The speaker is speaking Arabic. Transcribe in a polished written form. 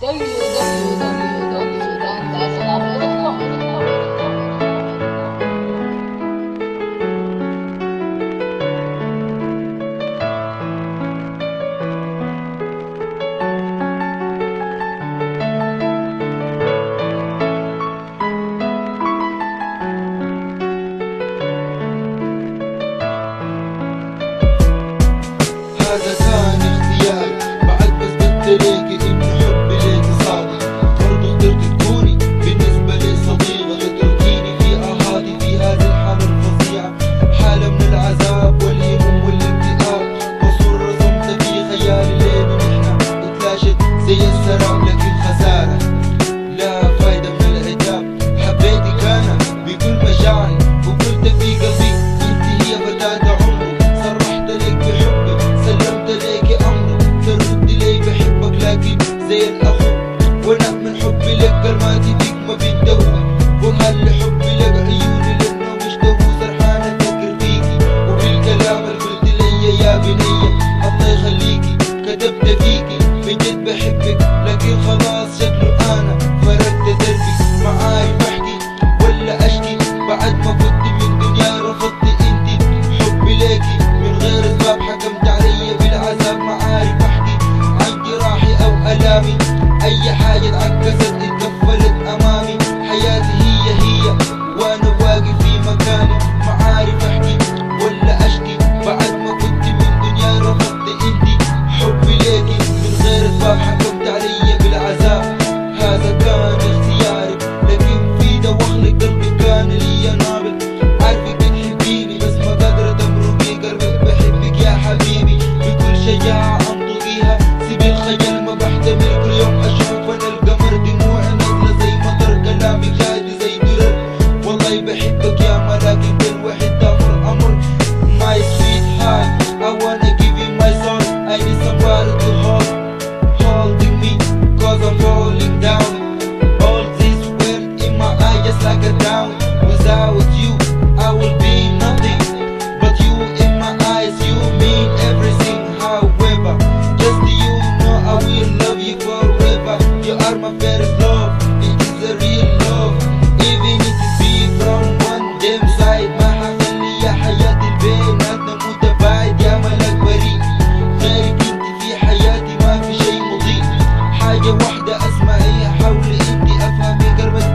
هذا كان اختياري بعد بس بتلاقي انه حبي ليك صادق. برضو قدرت تكوني بالنسبة لي صديقة، تتركيني في اراضي في هذه الحالة الفظيعة، حالة من العذاب والهموم والاكتئاب. وصور رسمت في خيالي لين نحنا اتلاشت زي السراب، لكن خسارة لا فايدة من العتاب. حبيتك انا بكل مشاعري وقلت في قلبي انت هي فتاة عمري، صرحت لك بحبي سلمت ليك امري، ترد لي بحبك لكن زي الاخو. وانا من حبي لك كلماتي فيك ما بينتهوا، وهل حبي لك عيوني لانه بيشتهوا، سرحان افكر فيكي وبالكلام اللي قلت لي يا بنية الله يخليكي. كتبت فيكي من جد بحبك لكن خلاص شكله انا فرقت دربي. ما عارف احكي ولا اشكي بعد ما كنت من دنيا رفضت انتي. حبي ليكي من غير اسباب حكمت علي بالعذاب. ما عارف احكي عن جراحي او الامي، اي حاجة اتعكست اتقفلت امامي. حياتي هي وانا واقف في مكاني. ما عارف احكي ولا اشكي بعد ما كنت من دنيا رفضت انتي. حبي ليكي من غير اسباب حكمت علي بالعذاب. هذا كان اختياري لكن في دوخلك قلبي كان لي نابض. عارفك بتحبيني بس ما قادرة تمرقي قلبك، بحبك يا حبيبي بكل شجاعة انطقيها. سيبي الخجل ما بحتمل، كل يوم اشوف انا القمر دموع نازلة زي مطر، كلامك هادي زي درر. والله بحبك يا ملاك انت الوحيد تامر الامر. My sweetheart I wanna give you my soul. I need somebody to holding me cause I'm falling down. All this weight in my eyes just like a down. Without you I will be nothing, but you in my eyes you mean everything. However, just you know I will love you forever. You are my first love, it is a real love. Even if it be from one damn side. ما حخلي يا حياتي البيناتنا متباعد يا ملاك بريء. غيرك انت في حياتي ما في شي مضيء. حاجة واحدة اسمعيها حاولي انت افهمي قلبك